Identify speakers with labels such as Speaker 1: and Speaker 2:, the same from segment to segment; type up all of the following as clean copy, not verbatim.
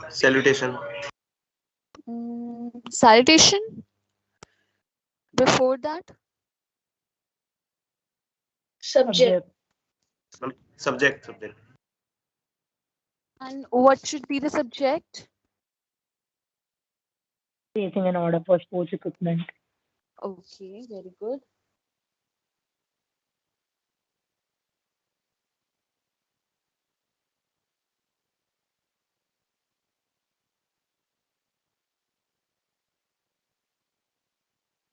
Speaker 1: Salutation.
Speaker 2: Salutation. Before that,
Speaker 3: Subject.
Speaker 1: Subject.
Speaker 2: and what should be the subject?
Speaker 3: Placing an order for sports equipment.
Speaker 2: Okay, very good.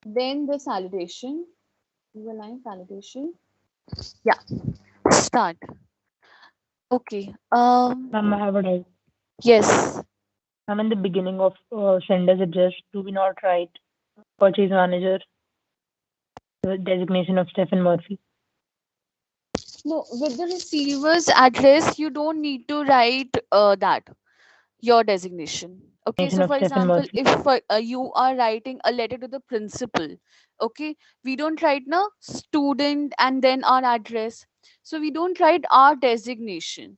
Speaker 2: Then the salutation. The line salutation. Yeah, start. Okay.
Speaker 3: Ma'am, I have a doubt.
Speaker 2: Yes.
Speaker 3: Ma'am, in the beginning of sender's address, do we not write purchase manager, the designation of Stephen Murphy?
Speaker 2: No, with the receiver's address, you don't need to write that your designation. Okay,
Speaker 3: Designation
Speaker 2: so
Speaker 3: of
Speaker 2: for
Speaker 3: Stephen
Speaker 2: example,
Speaker 3: Murphy.
Speaker 2: if you are writing a letter to the principal, okay, we don't write now student and then our address. So we don't write our designation.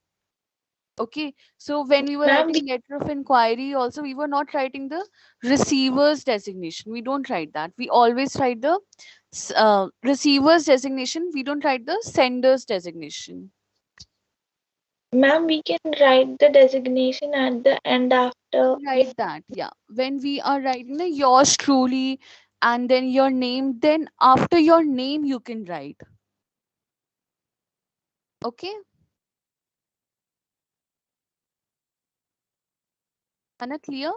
Speaker 2: Okay, so when we were
Speaker 4: Ma'am,
Speaker 2: writing letter of inquiry, also we were not writing the receiver's designation. We don't write that. We always write the receiver's designation. We don't write the sender's designation.
Speaker 4: we can write the designation at the end after.
Speaker 2: Write that, yeah. When we are writing the yours truly and then your name, then after your name you can write. Okay, Anna, clear?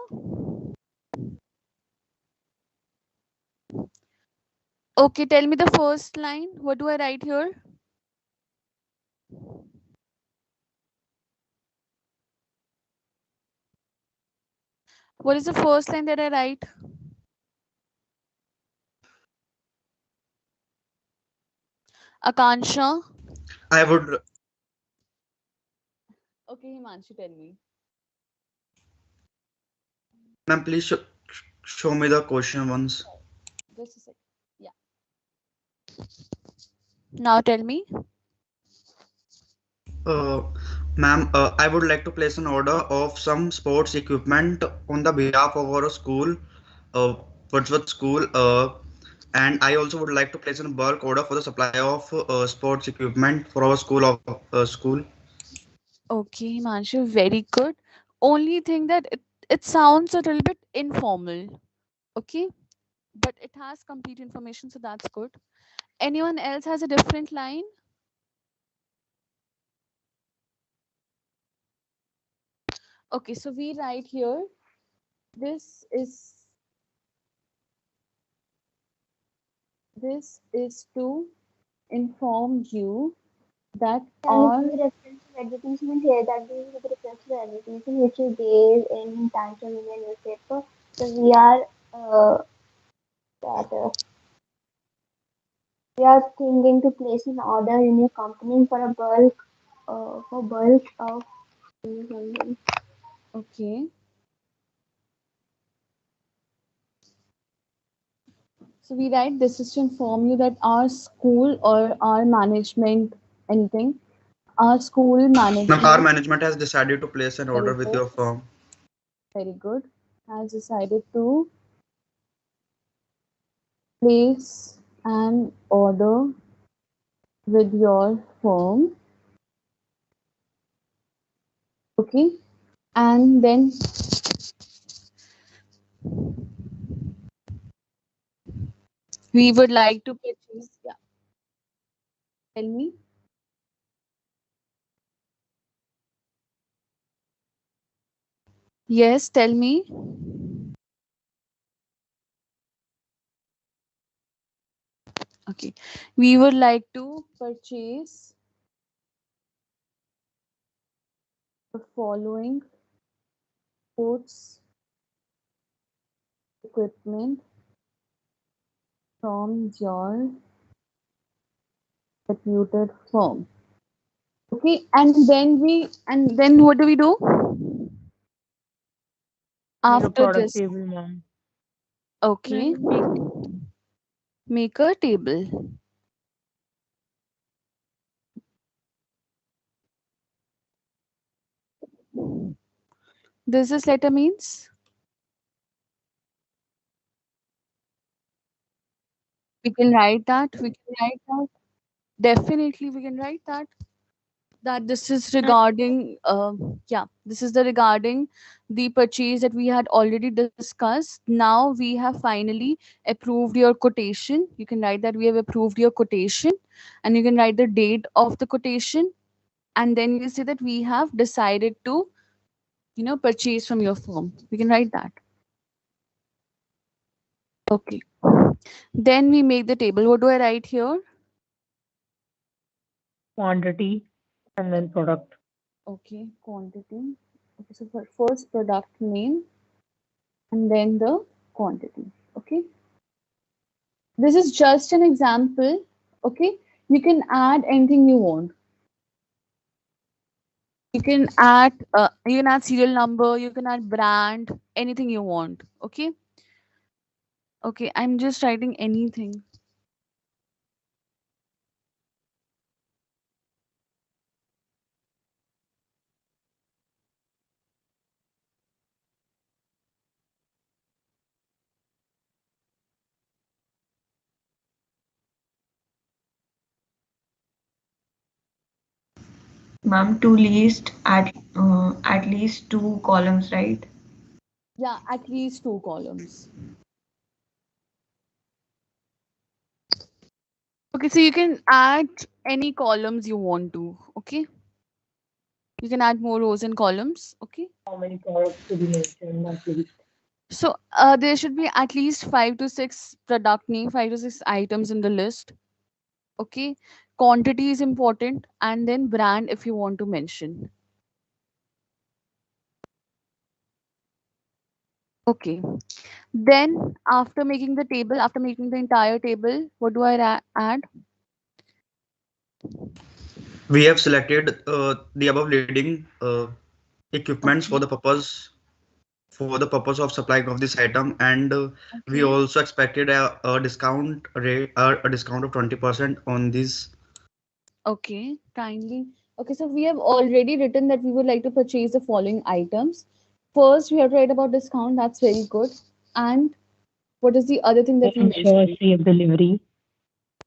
Speaker 2: Okay, tell me the first line. What do I write here? What is the first line that I write? Akansha.
Speaker 1: I would,
Speaker 2: Okay, Himanshu, tell me.
Speaker 1: ma'am, please show me the question once.
Speaker 2: Just a second. Yeah. Now tell me.
Speaker 1: Uh, Ma'am, I would like to place an order of some sports equipment on the behalf of our school, uh, Wordsworth School, and I also would like to place a bulk order for the supply of sports equipment for our school.
Speaker 2: Okay, Himanshu, very good. Only thing that it sounds a little bit informal. Okay, but it has complete information, so that's good. Anyone else has a different line? Okay, so we write here, this is to inform you that
Speaker 5: And
Speaker 2: our
Speaker 5: this is reference to advertisement here. That this is with reference to advertisement which you gave in Times of India newspaper. So that we are thinking to place an order in your company for a bulk of something.
Speaker 2: okay. So we write, this is to inform you that our school or our management, anything, our school
Speaker 1: Ma'am, our
Speaker 2: management,
Speaker 1: management has decided to place an
Speaker 2: very
Speaker 1: order with
Speaker 2: good,
Speaker 1: your firm.
Speaker 2: very good, has decided to place an order with your firm. Okay, and then we would like to purchase. Yeah, tell me. Yes, tell me. Okay, we would like to purchase the following sports equipment from your reputed firm. Okay, and then what do we do
Speaker 3: Make a
Speaker 2: after
Speaker 3: product
Speaker 2: this?
Speaker 3: table, ma'am.
Speaker 2: Okay, make a table. Does this letter means? We can write that. We can write that. Definitely, we can write that. That this is
Speaker 4: And
Speaker 2: regarding, yeah, this is the regarding the purchase that we had already discussed. Now we have finally approved your quotation. You can write that we have approved your quotation, and you can write the date of the quotation, and then you say that we have decided to, purchase from your firm. We can write that. Okay. Then we make the table. What do I write here?
Speaker 3: Quantity and then product.
Speaker 2: Okay, quantity. Okay, so first product name and then the quantity. Okay, this is just an example. Okay, you can add anything you want. You can add serial number, you can add brand, anything you want. Okay, okay, I'm just writing anything.
Speaker 6: Ma'am, at least two columns, right?
Speaker 2: Yeah, at least two columns. Okay, so you can add any columns you want to. Okay, you can add more rows and columns. Okay.
Speaker 3: How many products to be mentioned at least?
Speaker 2: So there should be at least 5 to 6 product name, 5 to 6 items in the list. Okay. Quantity is important, and then brand if you want to mention. Okay. Then after making the table, after making the entire table, what do I add?
Speaker 1: We have selected the above leading equipments
Speaker 2: Okay.
Speaker 1: for the purpose of supplying of this item, and we
Speaker 2: Okay.
Speaker 1: also expected a discount rate, a discount of 20% on this.
Speaker 2: Okay. Kindly. Okay. So we have already written that we would like to purchase the following items. First, we have to write about discount. That's very good. And what is the other thing that we
Speaker 3: Ensure
Speaker 2: mentioned?
Speaker 3: safe delivery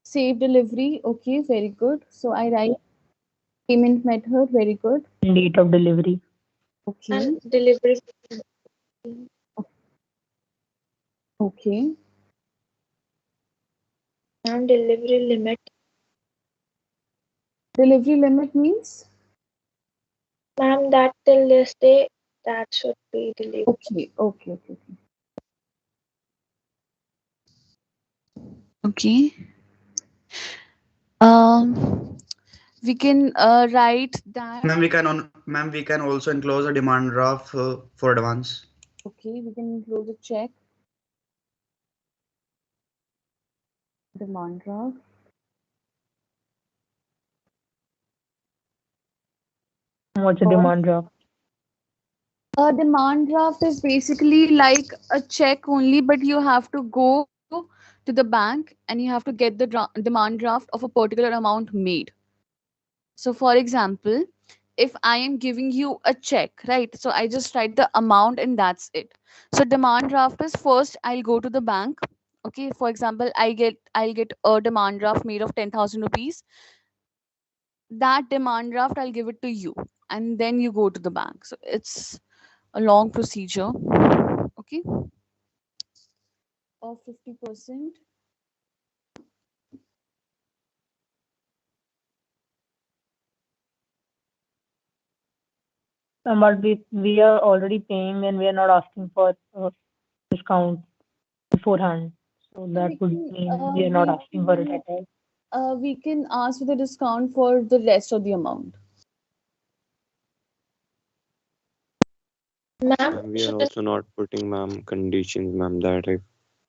Speaker 2: Save delivery. Okay. Very good. So I write payment method. Very good.
Speaker 3: and date of delivery.
Speaker 2: Okay.
Speaker 4: delivery
Speaker 2: Okay.
Speaker 4: and delivery limit.
Speaker 2: Delivery limit means?
Speaker 4: Ma'am, that till this day that should be delivered.
Speaker 2: Okay. Okay. Okay. Okay. Okay. We can write that.
Speaker 1: Ma'am, we can also enclose a demand draft for advance.
Speaker 2: Okay. We can include a check, demand draft.
Speaker 3: What's a
Speaker 2: Or
Speaker 3: demand draft?
Speaker 2: a demand draft is basically like a check only, but you have to go to the bank and you have to get the demand draft of a particular amount made. So, for example, if I am giving you a check, right? So I just write the amount and that's it. So demand draft is first I'll go to the bank. Okay, for example, I'll get a demand draft made of 10,000 rupees. That demand draft I'll give it to you, and then you go to the bank. So it's a long procedure. Okay, of 50%.
Speaker 3: But we are already paying and we are not asking for discount beforehand. So
Speaker 2: So
Speaker 3: that
Speaker 2: we
Speaker 3: would
Speaker 2: can
Speaker 3: mean we are not asking for it at all.
Speaker 2: we can ask for the discount for the rest of the amount.
Speaker 4: Ma'am,
Speaker 7: And we are
Speaker 4: shouldn't
Speaker 7: also not putting, ma'am, conditions, ma'am, that if,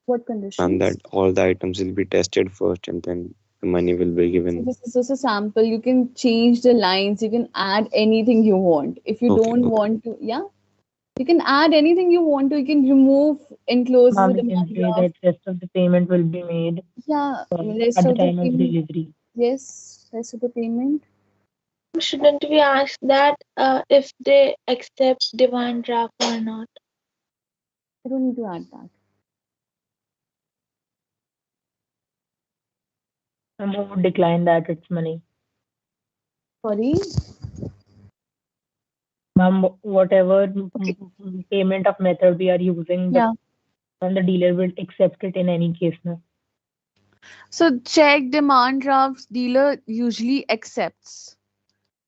Speaker 2: What
Speaker 7: ma'am, that
Speaker 2: conditions?
Speaker 7: all the items will be tested first and then the money will be
Speaker 2: So
Speaker 7: given.
Speaker 2: this is just a sample. You can change the lines. You can add anything you want. If you
Speaker 7: Okay,
Speaker 2: don't
Speaker 7: okay.
Speaker 2: want to, yeah, you can add anything you want to. You can remove encloses
Speaker 3: Ma'am,
Speaker 2: the
Speaker 3: we can
Speaker 2: demand
Speaker 3: say
Speaker 2: draft.
Speaker 3: that rest of the payment will be made
Speaker 2: Yeah, rest
Speaker 3: at the
Speaker 2: of the
Speaker 3: time of
Speaker 2: payment.
Speaker 3: delivery.
Speaker 2: Yes, rest of the payment.
Speaker 4: Shouldn't we ask that if they accept demand draft or not?
Speaker 2: I don't need to add that.
Speaker 3: Who would decline that it's money?
Speaker 2: Sorry.
Speaker 3: Ma'am, whatever
Speaker 2: Okay.
Speaker 3: payment of method we are using,
Speaker 2: Yeah.
Speaker 3: the dealer will accept it in any case. No?
Speaker 2: So check demand drafts dealer usually accepts.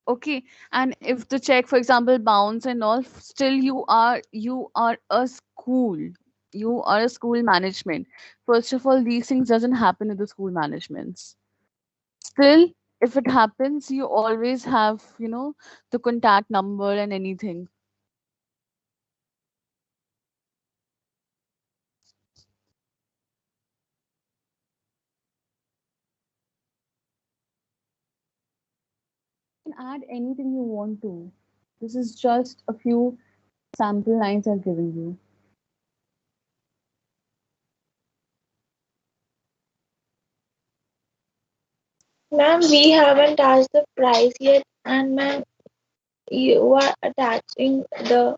Speaker 2: Okay, and if the check, for example, bounce and all, still you are a school. You are a school management. First of all, these things doesn't happen in the school managements. Still, if it happens, you always have, the contact number and anything. You can add anything you want to. This is just a few sample lines I've given you.
Speaker 4: Ma'am, we haven't asked the price yet, and ma'am, you are attaching the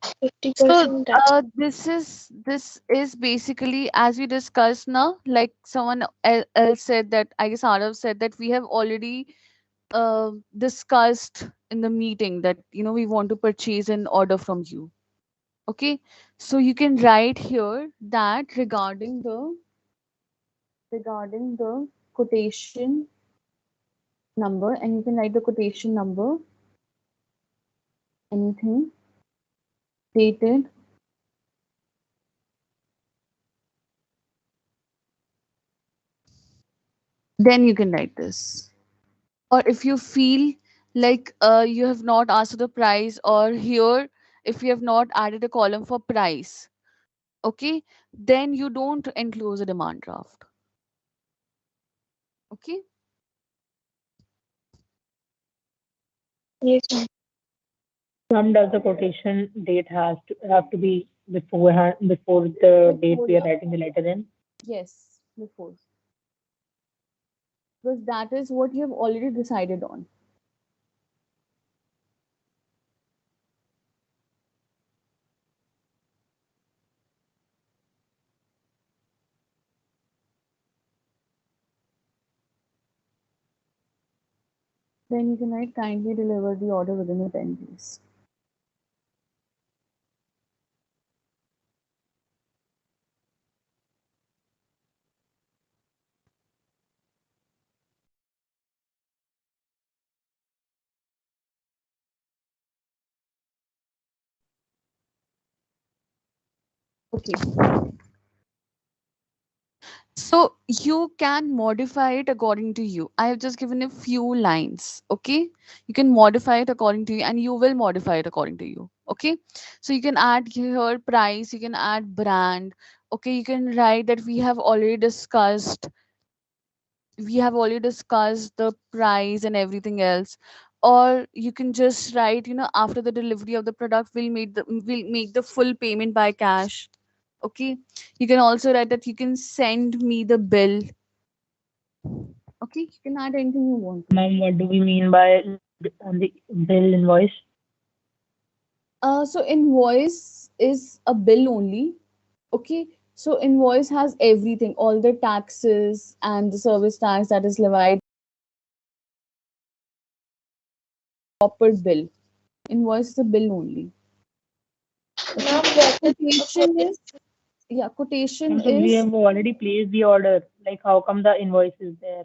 Speaker 2: So
Speaker 4: 50% tax.
Speaker 2: this is basically, as we discussed now, like someone else said, that I guess Arav said that we have already discussed in the meeting that we want to purchase an order from you. Okay, so you can write here that regarding the quotation number, and you can write the quotation number, anything dated, then you can write this. Or if you feel like you have not asked for the price, or here if you have not added a column for price, okay, then you don't enclose a demand draft. Okay.
Speaker 4: Yes, ma'am.
Speaker 3: Some does the quotation date has to have to be beforehand before the date
Speaker 2: Before,
Speaker 3: we are
Speaker 2: yeah.
Speaker 3: writing the letter in.
Speaker 2: Yes, before, because that is what you have already decided on. Then you can write kindly deliver the order within the 10 days. Okay. So you can modify it according to you. I have just given a few lines. Okay. You can modify it according to you, and you will modify it according to you. Okay. So you can add here price, you can add brand. Okay. You can write that we have already discussed the price and everything else. Or you can just write, after the delivery of the product, we'll make the full payment by cash. Okay. You can also write that you can send me the bill. Okay, you can add anything you want to.
Speaker 3: Ma'am, what do we mean by on the bill invoice?
Speaker 2: So invoice is a bill only. Okay, so invoice has everything, all the taxes and the service tax that is levied. Proper bill. Invoice is a bill only. Okay,
Speaker 4: Ma'am, what is a
Speaker 2: quotation
Speaker 4: quotation?
Speaker 2: is, yeah, quotation
Speaker 3: And so we
Speaker 2: is,
Speaker 3: have already placed the order. Like how come the invoice is there?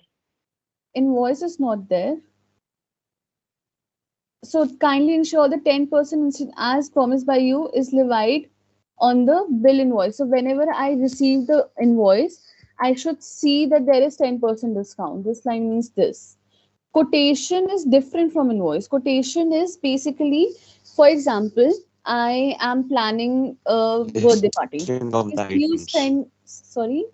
Speaker 2: invoice is not there. So kindly ensure the 10% as promised by you is levied on the bill invoice. So whenever I receive the invoice, I should see that there is 10% discount. This line means this. Quotation is different from invoice. Quotation is basically, for example, I am planning a birthday party.
Speaker 7: Listing of the
Speaker 2: If you
Speaker 7: items.
Speaker 2: send, sorry,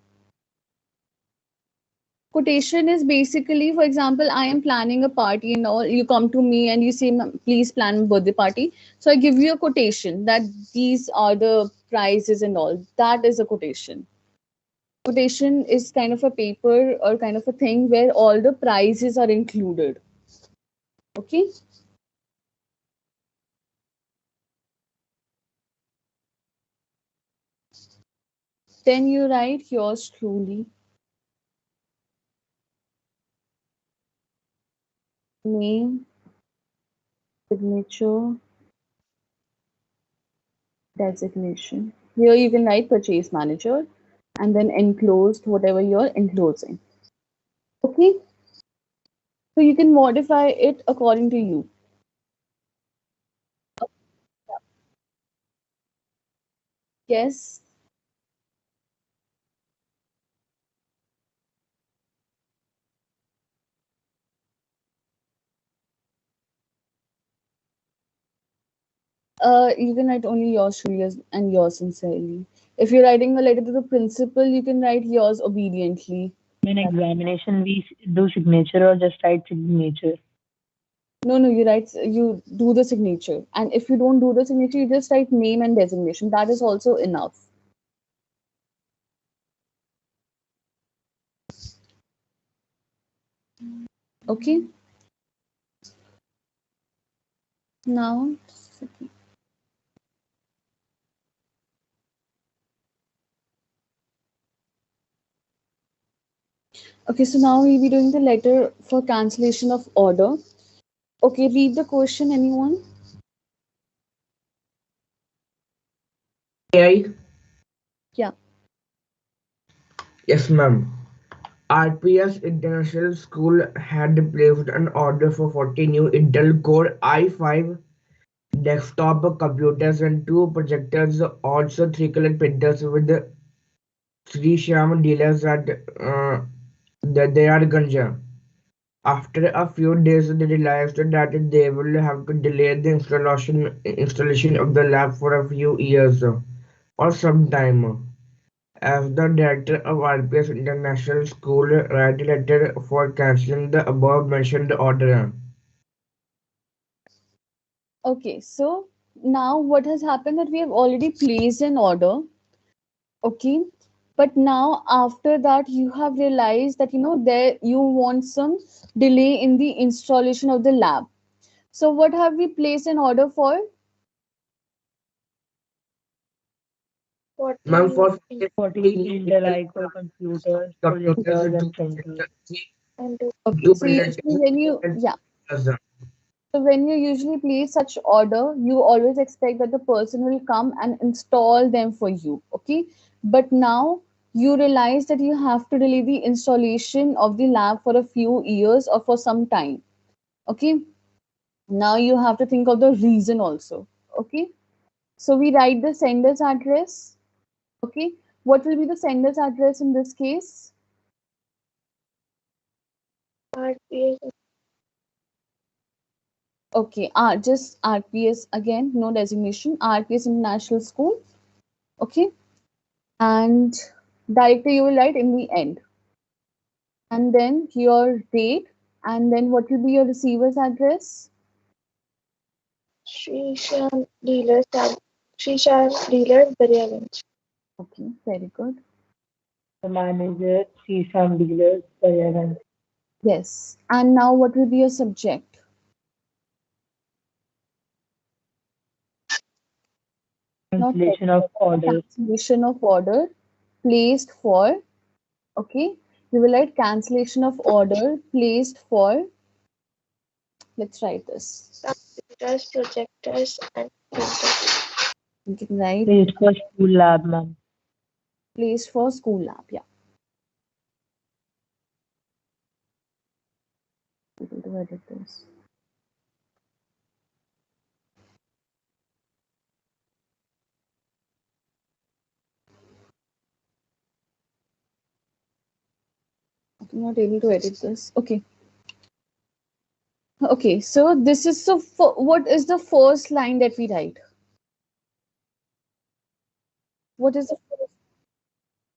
Speaker 2: quotation is basically, for example, I am planning a party and all, you come to me and you say, "Ma'am, please plan a birthday party." So I give you a quotation that these are the prices and all. That is a quotation. Quotation is kind of a paper or kind of a thing where all the prices are included. Okay. Then you write yours truly, name, signature, designation. Here you can write purchase manager and then enclosed whatever you're enclosing. Okay, so you can modify it according to you. Yes, you can write only yours truly and yours sincerely. If you're writing a letter to the principal, you can write yours obediently.
Speaker 3: In examination, we do signature or just write signature.
Speaker 2: No, no, you do the signature. And if you don't do the signature, you just write name and designation. That is also enough. Okay, now, okay, so now we'll be doing the letter for cancellation of order. Okay, read the question, anyone?
Speaker 8: AI?
Speaker 2: Yeah.
Speaker 8: Yes, ma'am. RPS International School had placed an order for 40 new Intel Core i5 desktop computers and two projectors, also three color printers with Sri Shyam dealers at the Dayarganj. After a few days, they realized that they will have to delay the installation of the lab for a few years or some time. As the director of RPS International School, write a letter for cancelling the above mentioned order.
Speaker 2: Okay, so now what has happened that we have already placed an order. Okay, but now after that you have realized that there you want some delay in the installation of the lab. So what have we placed an order for?
Speaker 4: 40
Speaker 8: Ma'am,
Speaker 4: new
Speaker 8: for
Speaker 4: in
Speaker 3: 40
Speaker 8: new
Speaker 3: Intel
Speaker 8: Intel
Speaker 3: iCore computers,
Speaker 8: computers,
Speaker 3: projectors,
Speaker 8: two
Speaker 3: and printers.
Speaker 8: projectors,
Speaker 4: and
Speaker 2: Okay,
Speaker 8: two
Speaker 2: so
Speaker 8: projectors,
Speaker 2: usually when you
Speaker 8: and
Speaker 2: yeah,
Speaker 8: two
Speaker 2: so when you usually place such order, you always expect that the person will come and install them for you. Okay, but now you realize that you have to delay the installation of the lab for a few years or for some time. Okay, now you have to think of the reason also. Okay, so we write the sender's address. Okay, what will be the sender's address in this case?
Speaker 4: RPS
Speaker 2: Okay, just RPS again, no designation, RPS International School. Okay, and director you will write in the end, and then your date, and then what will be your receiver's address?
Speaker 4: Shisha dealers are Shisha dealers Daryaganj.
Speaker 2: Okay, very good.
Speaker 3: The manager, CSAM dealers, Daryaganj.
Speaker 2: Yes, and now what will be your subject? Not
Speaker 3: Cancellation of orders.
Speaker 2: cancellation of order placed for. Okay, you will write cancellation of order placed for. Let's write this.
Speaker 4: Computers, projectors, and printers.
Speaker 2: You can write
Speaker 3: Placed for school lab, ma'am.
Speaker 2: placed for school lab. Yeah, able to edit this. I'm not able to edit this. Okay. Okay, so this is so what is the first line that we write? What is the first?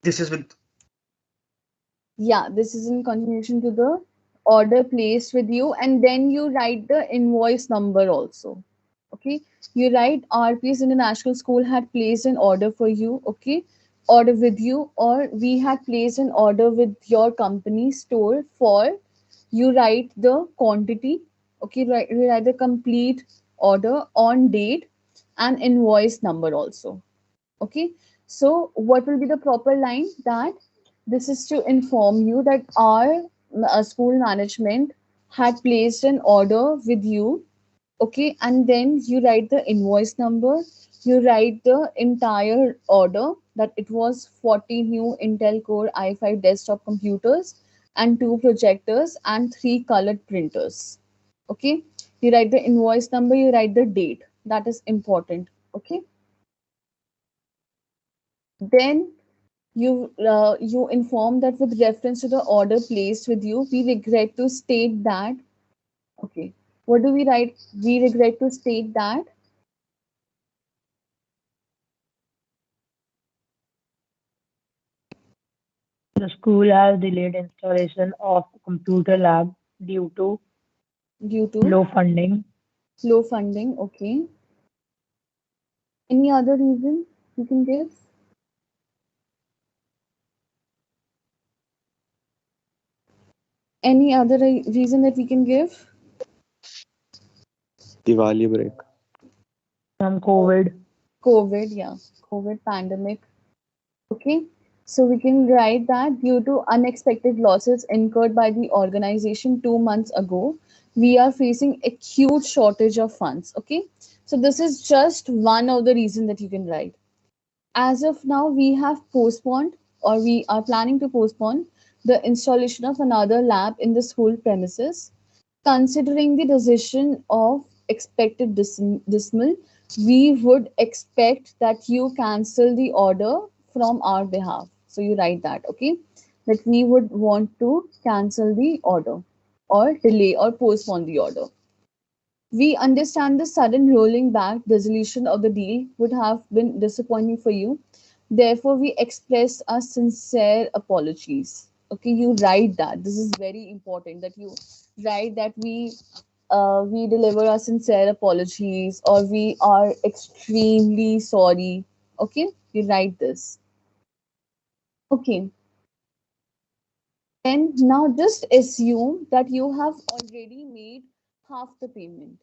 Speaker 1: This is with
Speaker 2: Yeah, this is in continuation to the order placed with you, and then you write the invoice number also. Okay, you write RPS International School had placed an order for you. Okay, order with you, or we had placed an order with your company store for. You write the quantity. Okay, you write the complete order on date and invoice number also. Okay, so what will be the proper line? That this is to inform you that our school management had placed an order with you. Okay, and then you write the invoice number, you write the entire order, that it was 40 new Intel Core i5 desktop computers and two projectors and three colored printers. Okay, you write the invoice number, you write the date, that is important. Okay, then you inform that with reference to the order placed with you, we regret to state that. Okay, what do we write? We regret to state that.
Speaker 3: The school has delayed installation of computer lab due to
Speaker 2: Due to
Speaker 3: low funding.
Speaker 2: low funding. Okay, any other reason you can give? Any other reason that we can give?
Speaker 7: Diwali break.
Speaker 3: From COVID.
Speaker 2: COVID, yeah, COVID pandemic. Okay, so we can write that due to unexpected losses incurred by the organization 2 months ago, we are facing acute shortage of funds. Okay, so this is just one of the reasons that you can write. As of now, we have postponed, or we are planning to postpone the installation of another lab in the school premises. Considering the decision of expected dismal, we would expect that you cancel the order from our behalf. So you write that, okay? That we would want to cancel the order or delay or postpone the order. We understand the sudden rolling back dissolution of the deal would have been disappointing for you. Therefore, we express our sincere apologies. Okay, you write that. This is very important that you write that we deliver our sincere apologies, or we are extremely sorry. Okay, you write this. Okay, and now just assume that you have already made half the payment.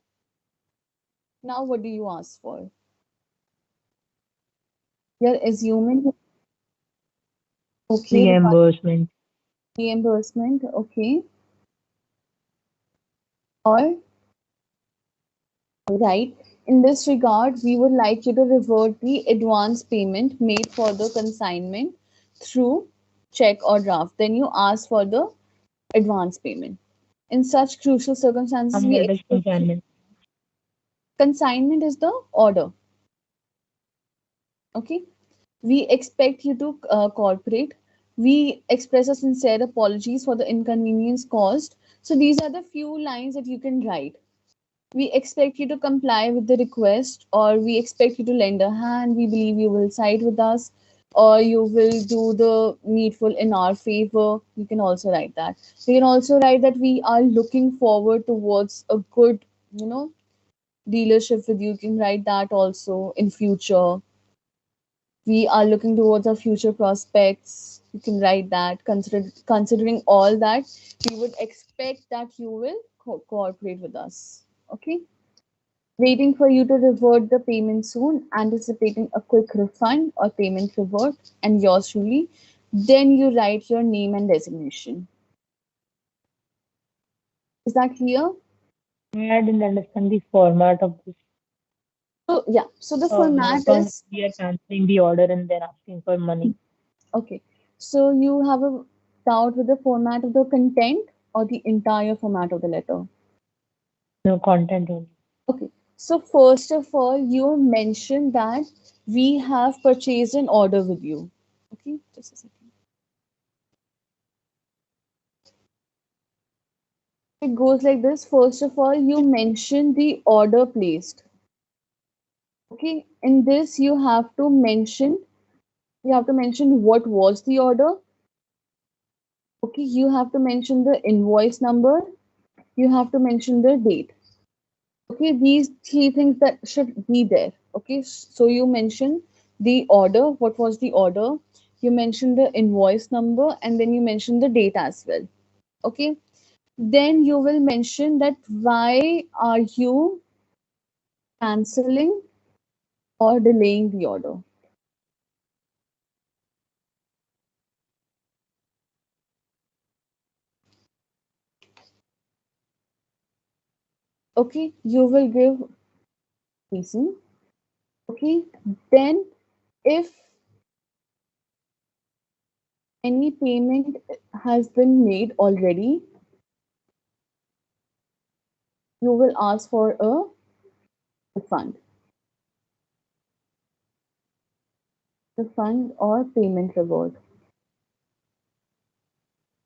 Speaker 2: Now, what do you ask for? You're assuming, okay,
Speaker 3: Reimbursement.
Speaker 2: reimbursement, okay, or right. In this regard, we would like you to revert the advance payment made for the consignment through check or draft. Then you ask for the advance payment. In such crucial circumstances, we
Speaker 3: What is
Speaker 2: expect
Speaker 3: consignment?
Speaker 2: consignment is the order. Okay, we expect you to cooperate. We express our sincere apologies for the inconvenience caused. So these are the few lines that you can write. We expect you to comply with the request, or we expect you to lend a hand. We believe you will side with us, or you will do the needful in our favor. You can also write that. You can also write that we are looking forward towards a good, you know, dealership with you. You can write that also in future. We are looking towards our future prospects. You can write that. Considering all that, we would expect that you will cooperate with us. Okay, waiting for you to revert the payment soon, anticipating a quick refund or payment revert, and yours truly. Then you write your name and designation. Is that clear?
Speaker 3: I didn't understand the format of this.
Speaker 2: So yeah, so the
Speaker 3: How
Speaker 2: format
Speaker 3: come
Speaker 2: is
Speaker 3: we are canceling the order and then asking for money?
Speaker 2: okay. So you have a doubt with the format of the content or the entire format of the letter.
Speaker 3: No content only.
Speaker 2: Okay. So first of all, you mentioned that we have purchased an order with you. Okay, just a second. It goes like this. First of all, you mention the order placed. Okay, in this you have to mention what was the order. Okay, you have to mention the invoice number. You have to mention the date. Okay, these three things that should be there. Okay, so you mention the order. What was the order? You mention the invoice number, and then you mention the date as well. Okay, then you will mention that why are you canceling or delaying the order. Okay, you will give reason. Okay, then if any payment has been made already, you will ask for a refund or payment reward.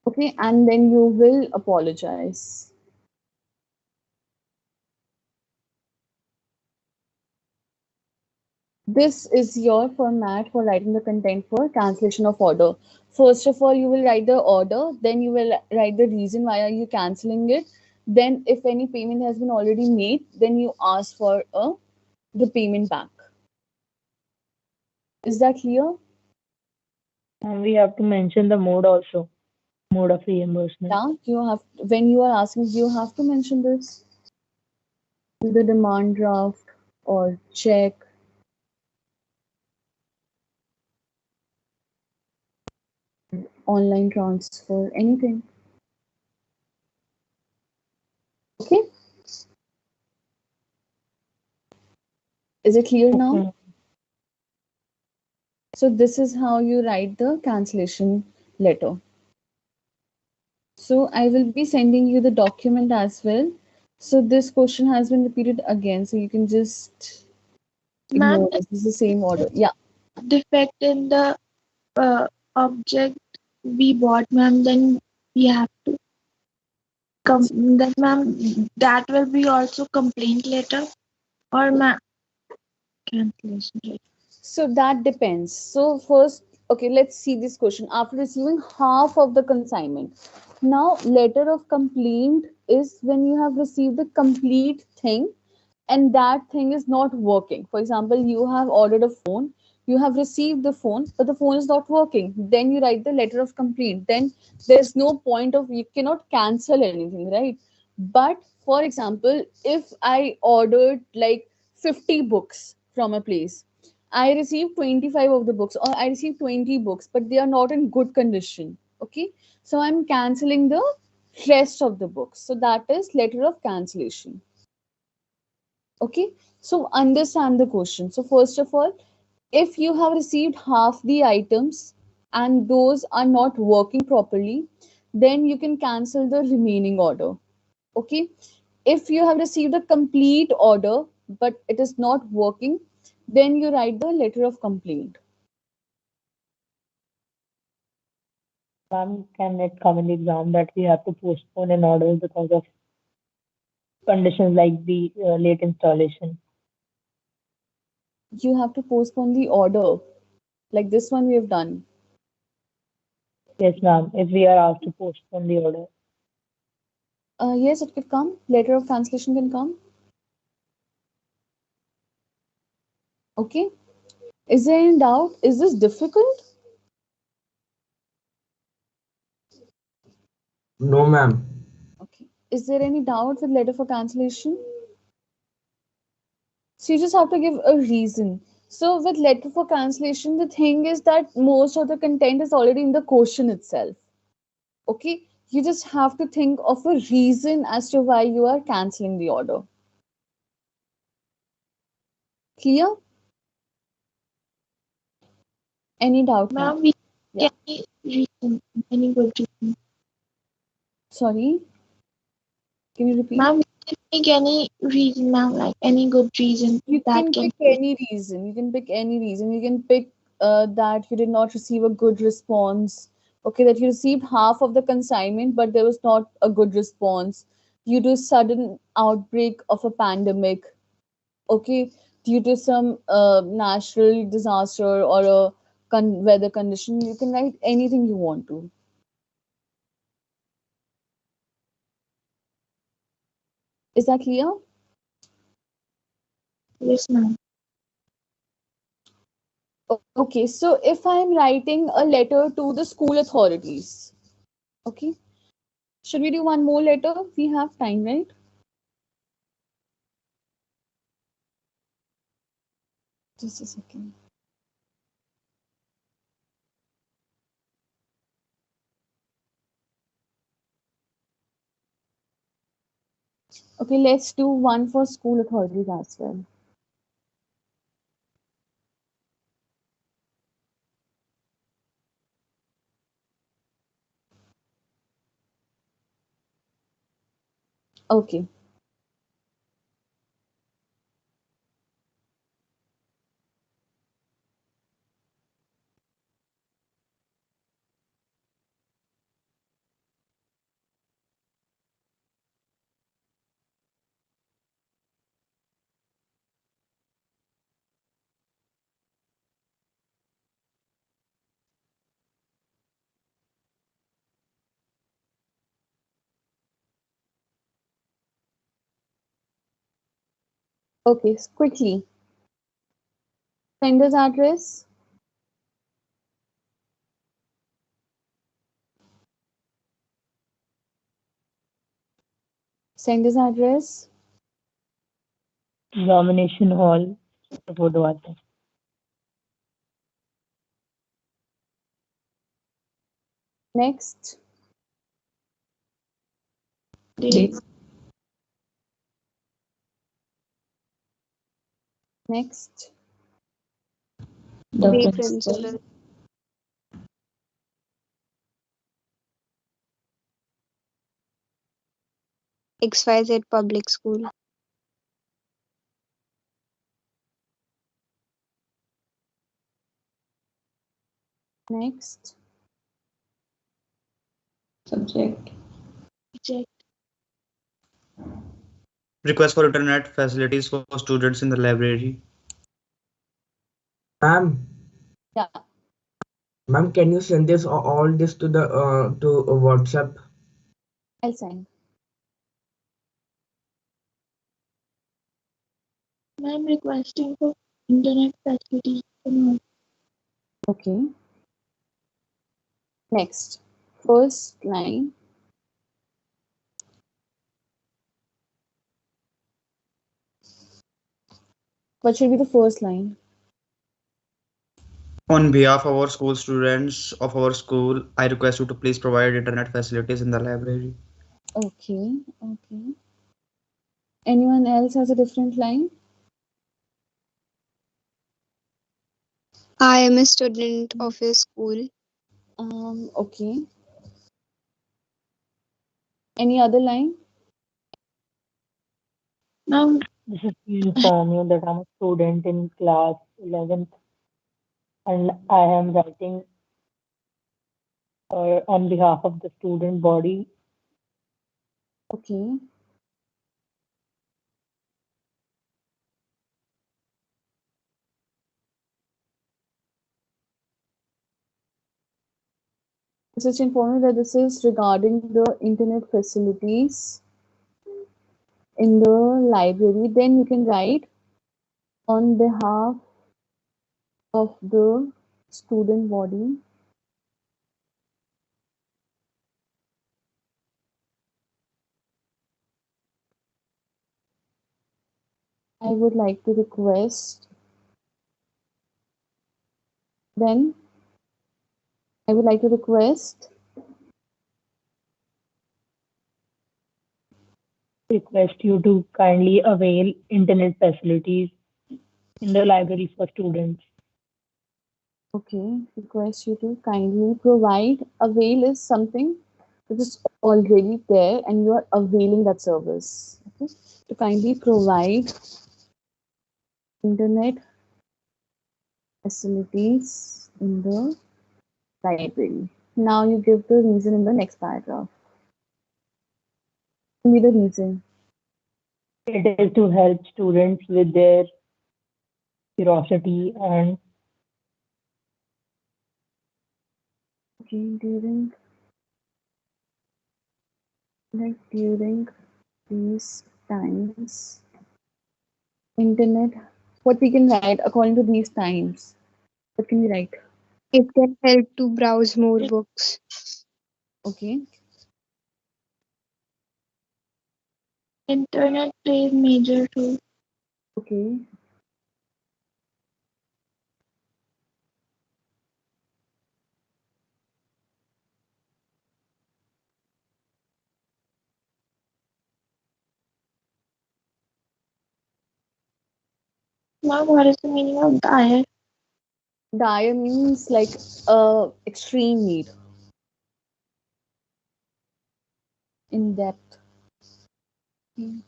Speaker 2: Okay, and then you will apologize. This is your format for writing the content for cancellation of order. First of all, you will write the order, then you will write the reason why are you canceling it. Then, if any payment has been already made, then you ask for the payment back. Is that clear?
Speaker 3: And we have to mention the mode also, mode of reimbursement.
Speaker 2: Yeah, you have when you are asking, you have to mention this. The demand draft or check, online transfer, anything. Okay, is it clear now?
Speaker 3: Okay.
Speaker 2: So this is how you write the cancellation letter. So I will be sending you the document as well. So this question has been repeated again, so you can just
Speaker 4: Ma'am,
Speaker 2: ignore this. This is the same order. Yeah,
Speaker 4: defect in the object we bought, ma'am, then we have to come. Then, ma'am, that will be also complaint letter or ma'am cancellation letter.
Speaker 2: so that depends. So first, okay, let's see this question. After receiving half of the consignment, now letter of complaint is when you have received the complete thing and that thing is not working. For example, you have ordered a phone, you have received the phone, but the phone is not working. Then you write the letter of complaint. Then there's no point of you cannot cancel anything, right? But for example, if I ordered like 50 books from a place, I received 25 of the books, or I received 20 books, but they are not in good condition. Okay, so I'm canceling the rest of the books. So that is letter of cancellation. Okay, so understand the question. So, first of all, if you have received half the items and those are not working properly, then you can cancel the remaining order. Okay, if you have received a complete order but it is not working, then you write the letter of complaint.
Speaker 3: Ma'am, can it come in the exam that we have to postpone an order because of conditions like the late installation?
Speaker 2: You have to postpone the order, like this one we have done.
Speaker 3: Yes, ma'am. If we are asked to postpone the order.
Speaker 2: Yes, it could come. Letter of cancellation can come. Okay. Is there any doubt? Is this difficult?
Speaker 8: No, ma'am.
Speaker 2: Okay. Is there any doubt with letter for cancellation? So you just have to give a reason. So with letter for cancellation, the thing is that most of the content is already in the question itself. Okay. You just have to think of a reason as to why you are canceling the order. Clear? Any doubt now?
Speaker 4: Ma'am, we
Speaker 2: Yeah.
Speaker 4: can any reason, any good reason.
Speaker 2: Sorry. Can you repeat?
Speaker 4: Ma'am, we can make any reason, ma'am, like any good reason
Speaker 2: You
Speaker 4: that
Speaker 2: can
Speaker 4: can.
Speaker 2: pick any reason. You can pick any reason. You can pick that you did not receive a good response. Okay, that you received half of the consignment, but there was not a good response due to sudden outbreak of a pandemic. Okay, due to some natural disaster or a weather condition. You can write anything you want to. Is that clear?
Speaker 4: Yes, ma'am.
Speaker 2: Okay, so if I'm writing a letter to the school authorities, okay, should we do one more letter? We have time, right? Just a second. Okay, let's do one for school authorities as well. Okay. Okay, quickly. Sender's address, sender's address.
Speaker 3: Examination hall, Vodwata.
Speaker 2: Next,
Speaker 4: Date.
Speaker 2: next,
Speaker 6: The
Speaker 5: Day
Speaker 6: principal.
Speaker 5: principal. XYZ public school.
Speaker 2: next,
Speaker 6: Subject.
Speaker 4: Check.
Speaker 1: Request for internet facilities for students in the library.
Speaker 8: Ma'am,
Speaker 2: yeah,
Speaker 8: ma'am, can you send this all this to the to WhatsApp?
Speaker 2: I'll send.
Speaker 4: I'm requesting for internet facilities.
Speaker 2: Okay, next. First line, what should be the first line?
Speaker 1: On behalf of our school students of our school, I request you to please provide internet facilities in the library.
Speaker 2: Okay, okay. Anyone else has a different line?
Speaker 5: I am a student of a school.
Speaker 2: Okay. Any other line?
Speaker 4: Ma'am,
Speaker 3: This is to inform you that I'm a student in class 11th and I am writing on behalf of the student body.
Speaker 2: Okay. This is informing that this is regarding the internet facilities in the library. Then you can write on behalf of the student body. I would like to request. Then I would like to request.
Speaker 3: Request you to kindly avail internet facilities in the library for students.
Speaker 2: Okay, request you to kindly provide. Avail is something which is already there and you are availing that service. Okay, to kindly provide internet facilities in the library. Now you give the reason in the next paragraph. Give me the reason.
Speaker 3: It is to help students with their curiosity and
Speaker 2: Okay, during these times, internet. What we can write according to these times? What can we write?
Speaker 5: It can help to browse more books.
Speaker 2: Okay,
Speaker 4: internet plays major role.
Speaker 2: okay,
Speaker 4: Ma'am, what is the meaning of dire?
Speaker 2: Dire means like extreme need, in depth. Hmm.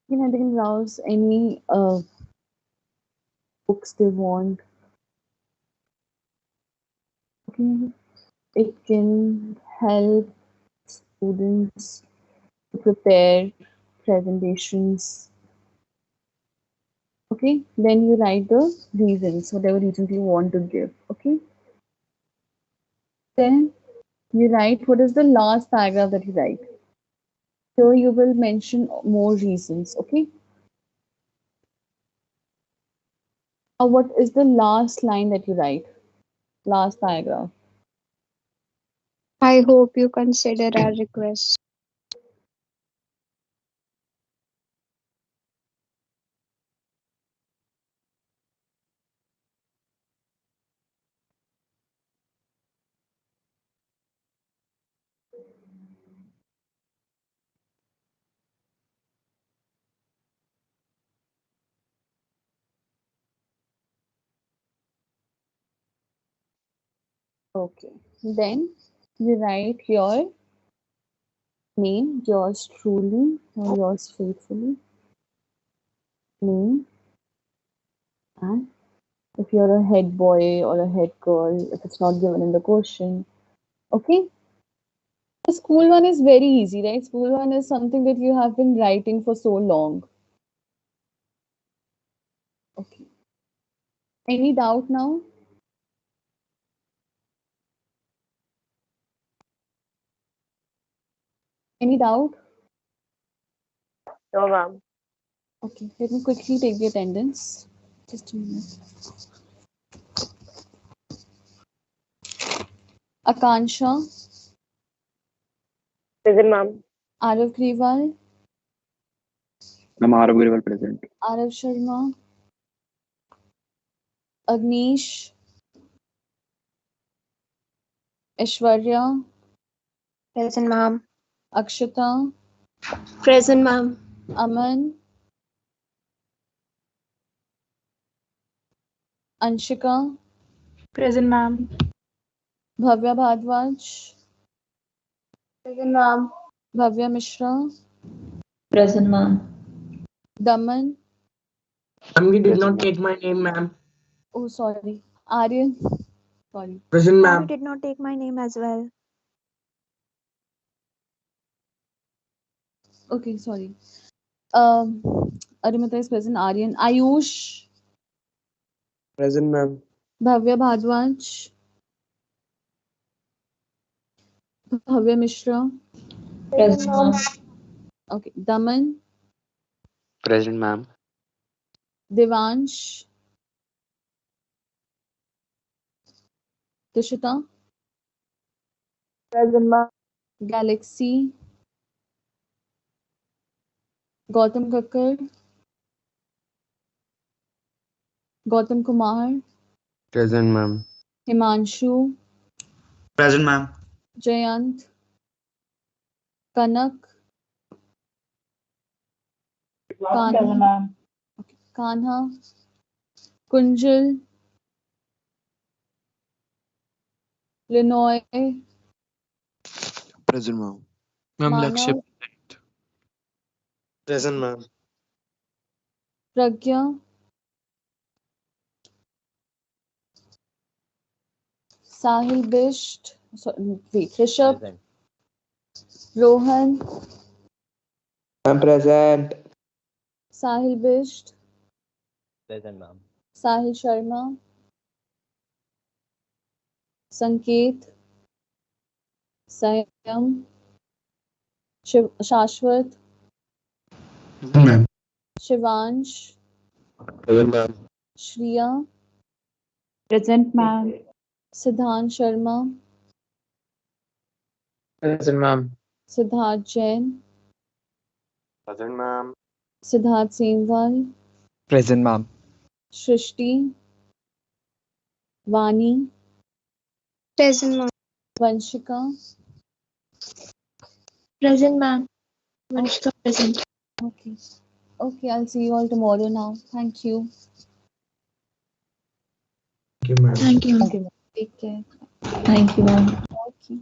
Speaker 2: They can browse any books they want. Okay, it can help students to prepare presentations. Okay, then you write the reasons, whatever reasons you want to give. Okay, then you write what is the last paragraph that you write. Here you will mention more reasons. Okay, now what is the last line that you write? Last paragraph.
Speaker 9: I hope you consider our request.
Speaker 2: Okay, then you write your name, yours truly or yours faithfully, name, and if you're a head boy or a head girl, if it's not given in the question. Okay, the school one is very easy, right? School one is something that you have been writing for so long. Okay, any doubt now? Any doubt?
Speaker 3: No, ma'am.
Speaker 2: Okay, let me quickly take the attendance. Just a minute. Akansha,
Speaker 3: Present, ma'am.
Speaker 2: Arav Kriwal,
Speaker 10: I'm Arav present.
Speaker 2: Arav Sharma, Agnish, Aishwarya,
Speaker 9: Present, ma'am.
Speaker 2: Akshita,
Speaker 9: Present, ma'am.
Speaker 2: Aman, Anshika,
Speaker 6: Present, ma'am.
Speaker 2: Bhavya Bhadwaj,
Speaker 5: Present, ma'am.
Speaker 2: Bhavya Mishra,
Speaker 11: Present, ma'am.
Speaker 2: Daman.
Speaker 8: Ma'am, you did
Speaker 10: Present,
Speaker 8: not
Speaker 10: ma'am.
Speaker 8: take my name, ma'am.
Speaker 2: Oh, sorry. Aryan. Sorry.
Speaker 8: Present,
Speaker 9: Ma'am, you
Speaker 8: ma'am.
Speaker 9: did not take my name as well.
Speaker 2: Okay, sorry. Um, Arimata is present. Aryan. Ayush.
Speaker 10: Present, ma'am.
Speaker 2: Bhavya Bhadwaj. Bhavya Mishra.
Speaker 5: Present,
Speaker 11: Present,
Speaker 5: ma'am.
Speaker 11: ma'am.
Speaker 2: Okay. Daman.
Speaker 7: Present, ma'am.
Speaker 2: Devansh. Dishita.
Speaker 3: Present, ma'am.
Speaker 2: Galaxy. Gautam Kakkar. Gautam Kumar.
Speaker 7: Present, ma'am.
Speaker 2: Himanshu.
Speaker 1: Present, ma'am.
Speaker 2: Jayant. Kanak.
Speaker 6: Present,
Speaker 2: Kanha.
Speaker 6: ma'am.
Speaker 2: Okay. Kanha. Kunjal. Linoy.
Speaker 10: Present, ma'am.
Speaker 12: Ma'am, Lakshya.
Speaker 2: Manav.
Speaker 10: Present, ma'am.
Speaker 2: Pragya. Sahil Bisht. Sorry, wait. Rishabh.
Speaker 13: Present.
Speaker 2: Rohan.
Speaker 10: I'm present.
Speaker 2: Sahil Bisht.
Speaker 13: Present, ma'am.
Speaker 2: Sahil Sharma. Sanket. Sayam. Shashwat.
Speaker 12: Present, ma'am.
Speaker 2: Shivansh.
Speaker 7: Present, ma'am.
Speaker 2: Shriya.
Speaker 6: Present, ma'am.
Speaker 2: Siddhant Sharma.
Speaker 10: Present, ma'am.
Speaker 2: Siddharth Jain.
Speaker 7: Present, ma'am.
Speaker 2: Siddharth Senwal,
Speaker 14: Present, ma'am.
Speaker 2: Shrishti, Vani,
Speaker 9: Present, ma'am.
Speaker 2: Vanshika.
Speaker 4: Present, ma'am. Vanshika present.
Speaker 2: Okay. Okay, I'll see you all tomorrow now. Thank you.
Speaker 8: Thank you, ma'am.
Speaker 4: Thank you.
Speaker 6: Thank you.
Speaker 2: Take care.
Speaker 11: Thank you, ma'am.
Speaker 2: Okay.